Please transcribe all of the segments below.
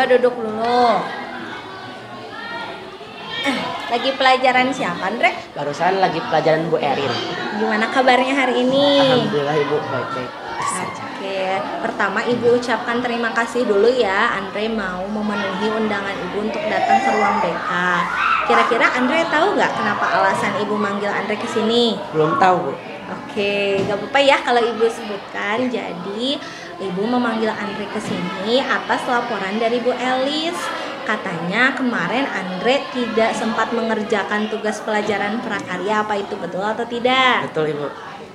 Ayo duduk dulu. Lagi pelajaran siapa, Andre? Barusan lagi pelajaran Bu Erin. Gimana kabarnya hari ini? Alhamdulillah Ibu, baik-baik. Oke, pertama Ibu ucapkan terima kasih dulu ya, Andre mau memenuhi undangan Ibu untuk datang ke ruang BK. Kira-kira Andre tahu nggak kenapa alasan Ibu manggil Andre ke sini? Belum tahu, Bu. Oke, gak apa-apa ya kalau Ibu sebutkan. Jadi, Ibu memanggil Andre ke sini atas laporan dari Bu Elis. Katanya kemarin Andre tidak sempat mengerjakan tugas pelajaran prakarya. Apa itu betul atau tidak? Betul, Ibu.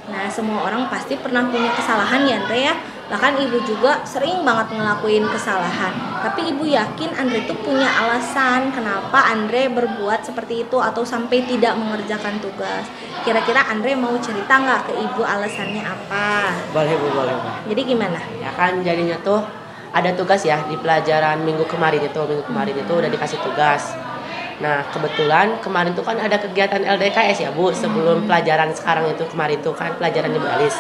Nah, semua orang pasti pernah punya kesalahan ya, Andre ya. Bahkan Ibu juga sering banget ngelakuin kesalahan. Tapi Ibu yakin Andre tuh punya alasan kenapa Andre berbuat seperti itu atau sampai tidak mengerjakan tugas. Kira-kira Andre mau cerita nggak ke Ibu alasannya apa? Boleh, Bu, boleh, Bu. Jadi gimana? Ya kan jadinya tuh ada tugas ya di pelajaran minggu kemarin itu udah dikasih tugas. Nah, kebetulan kemarin tuh kan ada kegiatan LDKS ya, Bu. Sebelum pelajaran sekarang itu kemarin tuh kan pelajaran di Bu Elis.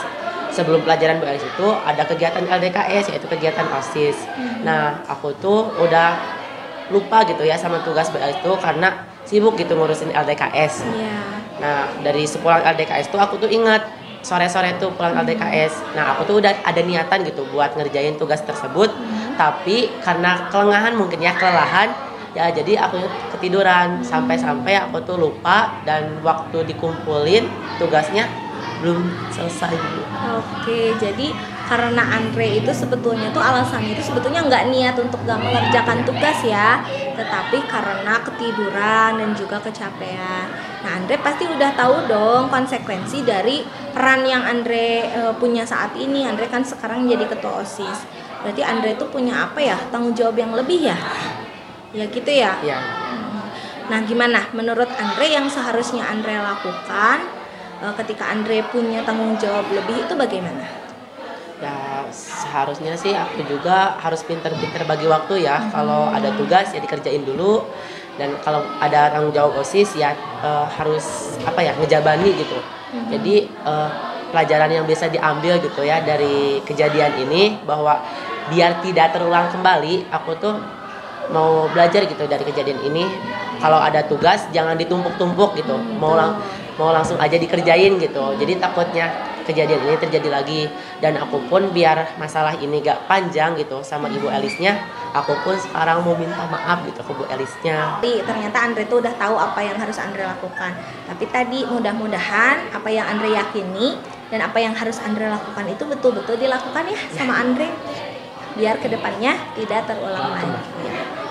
Sebelum pelajaran Bu Elis itu ada kegiatan LDKS, yaitu kegiatan OSIS. Nah, aku tuh udah lupa gitu ya sama tugas Bu Elis tuh karena sibuk gitu ngurusin LDKS. Iya. Nah, dari sepulang LDKS tuh aku tuh ingat sore-sore tuh pulang LDKS. Nah, aku tuh udah ada niatan gitu buat ngerjain tugas tersebut. Tapi karena kelengahan mungkin ya, kelelahan, ya jadi aku ketiduran sampai aku tuh lupa dan waktu dikumpulin tugasnya belum selesai. Oke, jadi karena Andre itu sebetulnya tuh alasannya itu sebetulnya nggak niat untuk nggak mengerjakan tugas ya, tetapi karena ketiduran dan juga kecapean. Nah, Andre pasti udah tahu dong konsekuensi dari peran yang Andre punya saat ini. Andre kan sekarang jadi ketua OSIS. Berarti Andre tuh punya apa ya, tanggung jawab yang lebih ya? Ya gitu ya? Ya. Nah, gimana menurut Andre yang seharusnya Andre lakukan ketika Andre punya tanggung jawab lebih itu bagaimana? Ya, seharusnya sih aku juga harus pinter-pinter bagi waktu ya. Kalau ada tugas ya dikerjain dulu, dan kalau ada tanggung jawab OSIS ya harus ngejabani gitu. Jadi pelajaran yang bisa diambil gitu ya dari kejadian ini, bahwa biar tidak terulang kembali, aku tuh mau belajar gitu dari kejadian ini. Kalau ada tugas jangan ditumpuk-tumpuk gitu, mau langsung aja dikerjain gitu. Jadi takutnya kejadian ini terjadi lagi. Dan aku pun biar masalah ini gak panjang gitu sama Ibu Elisnya, aku pun sekarang mau minta maaf gitu ke Bu Elisnya. Tapi ternyata Andre tuh udah tahu apa yang harus Andre lakukan. Tapi tadi mudah-mudahan apa yang Andre yakini dan apa yang harus Andre lakukan itu betul-betul dilakukan ya sama Andre, biar kedepannya tidak terulang lagi.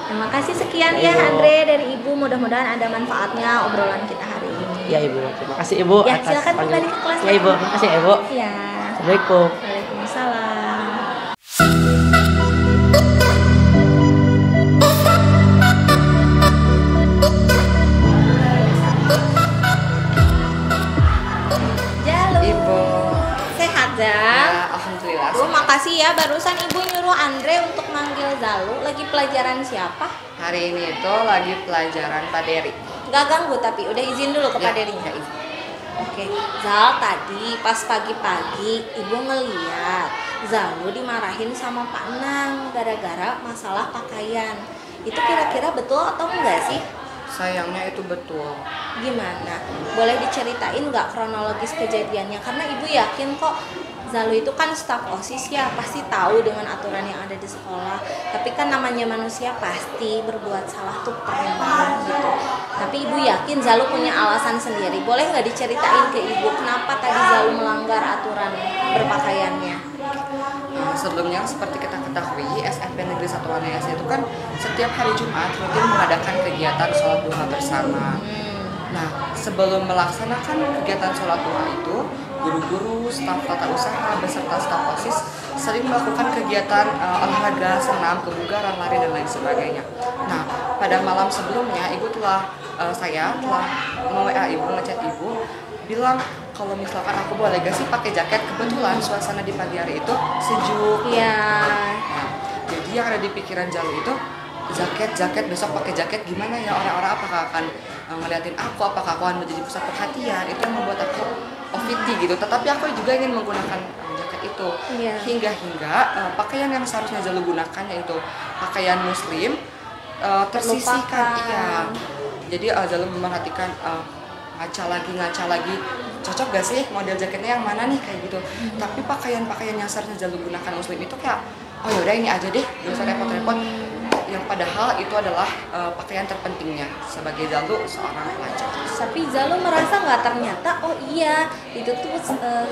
Terima kasih sekian ya Andre dari Ibu, mudah-mudahan ada manfaatnya obrolan kita hari ini. Ya Ibu, terima kasih Ibu Ya, atas silakan kembali ke kelas. Ya Ibu, terima kasih ya Ibu. Ya. Assalamualaikum. Waalaikumsalam. Jalu. Ibu. Sehat, Zal? Ya, alhamdulillah. Bu, makasih ya barusan Ibu nyuruh Andre untuk manggil Zalu. Lagi pelajaran siapa? Hari ini itu lagi pelajaran Pak Dery. Gak ganggu tapi udah izin dulu ke Pak Derinya. Ya, izin. Oke, Zal, tadi pas pagi-pagi Ibu ngeliat Zalu dimarahin sama Pak Nang gara-gara masalah pakaian. Itu kira-kira betul atau enggak sih? Sayangnya itu betul. Gimana? Boleh diceritain nggak kronologis kejadiannya? Karena Ibu yakin kok Zalu itu kan staf OSIS ya, pasti tahu dengan aturan yang ada di sekolah. Tapi kan namanya manusia pasti berbuat salah tuh pernah gitu. Tapi Ibu yakin Zalu punya alasan sendiri. Boleh nggak diceritain ke Ibu kenapa tadi Zalu melanggar aturan berpakaiannya? Sebelumnya seperti kita ketahui, SMP Negeri 1 Wanayasa itu kan setiap hari Jumat rutin mengadakan kegiatan sholat duha bersama. Nah, sebelum melaksanakan kegiatan sholat duha itu, guru-guru, staf tata usaha, beserta staf OSIS sering melakukan kegiatan olahraga, senam, kebugaran, lari, dan lain sebagainya. Nah, pada malam sebelumnya, saya telah nge-WA Ibu, ngechat Ibu, bilang kalau misalkan aku boleh gak sih pakai jaket. Kebetulan suasana di pagi hari itu sejuk. Iya. Nah, jadi yang ada di pikiran Jalu itu, jaket besok pakai jaket gimana ya, orang-orang apakah akan ngeliatin aku, apakah aku akan menjadi pusat perhatian. Itu yang membuat aku OVT gitu. Tetapi aku juga ingin menggunakan jaket seperti itu. Iya. Hingga pakaian yang seharusnya Zalu gunakan yaitu pakaian muslim tersisihkan. Terlupakan. Iya. Jadi Zalu memerhatikan ngaca lagi, cocok gak sih model jaketnya yang mana nih kayak gitu. Tapi pakaian-pakaian yang seharusnya Zalu gunakan muslim itu kayak oh yaudah ini aja deh, gak usah repot-repot. Yang padahal itu adalah pakaian terpentingnya sebagai Zalu seorang pelajar. Tapi Zalu merasa nggak ternyata oh iya itu tuh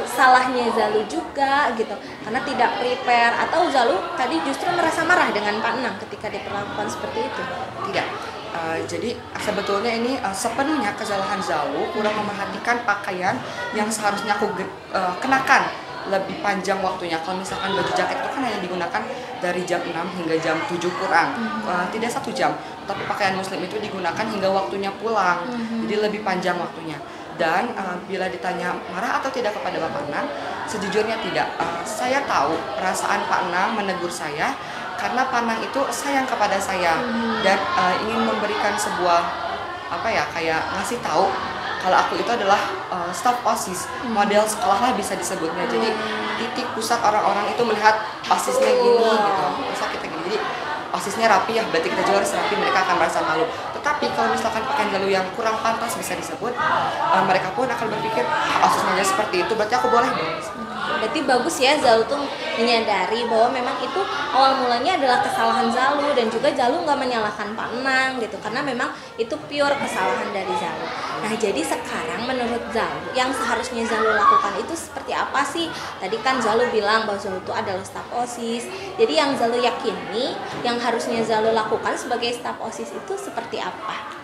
salahnya Zalu juga gitu karena tidak prepare, atau Zalu tadi justru merasa marah dengan Pak Enang ketika diperlakukan seperti itu? Tidak. Jadi sebetulnya ini sepenuhnya kesalahan Zalu kurang memerhatikan pakaian yang seharusnya aku kenakan lebih panjang waktunya. Kalau misalkan baju jaket itu kan hanya digunakan dari jam 6 hingga jam 7 kurang, tidak 1 jam. Tapi pakaian muslim itu digunakan hingga waktunya pulang, jadi lebih panjang waktunya. Dan bila ditanya marah atau tidak kepada Bapak Enang, sejujurnya tidak. Saya tahu perasaan Pak Enang menegur saya karena Pak Enang itu sayang kepada saya dan ingin memberikan sebuah kayak ngasih tahu kalau aku itu adalah staf OSIS, model sekolah lah bisa disebutnya. Jadi titik pusat orang-orang itu melihat OSISnya gini gitu, masa kita gini. Jadi OSISnya rapi ya, berarti kita juga harus rapi, mereka akan merasa malu. Tetapi kalau misalkan pakaian Zalu yang kurang pantas bisa disebut, mereka pun akan berpikir OSISnya aja seperti itu, berarti aku boleh dong. Berarti bagus ya Zalu tuh menyadari bahwa memang itu awal mulanya adalah kesalahan Zalu, dan juga Zalu nggak menyalahkan Pak Enang gitu karena memang itu pure kesalahan dari Zalu. Nah jadi sekarang menurut Zalu yang seharusnya Zalu lakukan itu seperti apa sih? Tadi kan Zalu bilang bahwa Zalu itu adalah staf OSIS. Jadi yang Zalu yakini yang harusnya Zalu lakukan sebagai staf OSIS itu seperti apa?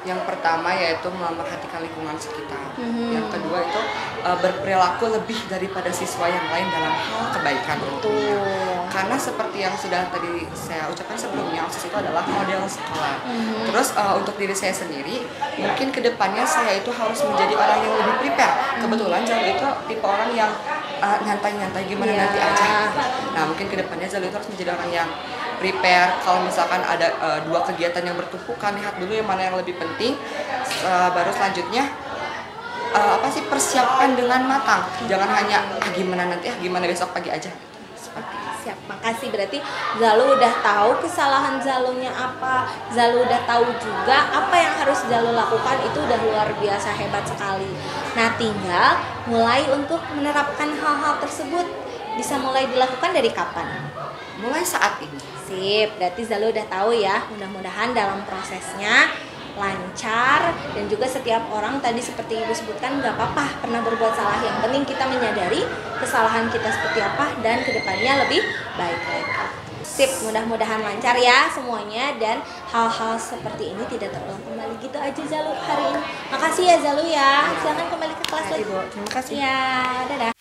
Yang pertama yaitu memperhatikan lingkungan sekitar. Yang kedua itu berperilaku lebih daripada siswa yang lain dalam hal kebaikan. Karena seperti yang sudah tadi saya ucapkan sebelumnya, OSIS itu adalah model sekolah. Terus untuk diri saya sendiri, mungkin kedepannya saya itu harus menjadi orang yang lebih prepare. Kebetulan Zalu itu tipe orang yang nyantai-nyantai gimana nanti aja. Nah mungkin kedepannya Zalu itu harus menjadi orang yang prepare. Kalau misalkan ada 2 kegiatan yang bertumpukan, lihat dulu yang mana yang lebih penting, baru selanjutnya persiapkan dengan matang. Jangan hanya gimana nanti gimana besok pagi aja. Seperti itu. Siap, makasih. Berarti Zalu udah tahu kesalahan Zalunya apa, Zalu udah tahu juga apa yang harus Zalu lakukan, itu udah luar biasa hebat sekali. Nah tinggal mulai untuk menerapkan hal-hal tersebut bisa mulai dilakukan dari kapan? Mulai saat ini. Sip, berarti Zalu udah tahu ya. Mudah-mudahan dalam prosesnya lancar, dan juga setiap orang tadi seperti Ibu sebutkan nggak apa-apa pernah berbuat salah. Yang penting kita menyadari kesalahan kita seperti apa dan kedepannya lebih baik lagi. Sip, mudah-mudahan lancar ya semuanya dan hal-hal seperti ini tidak terulang kembali. Gitu aja Zalu hari ini. Makasih ya Zalu ya. Silakan kembali ke kelas lagi. Terima kasih. Ya, dadah.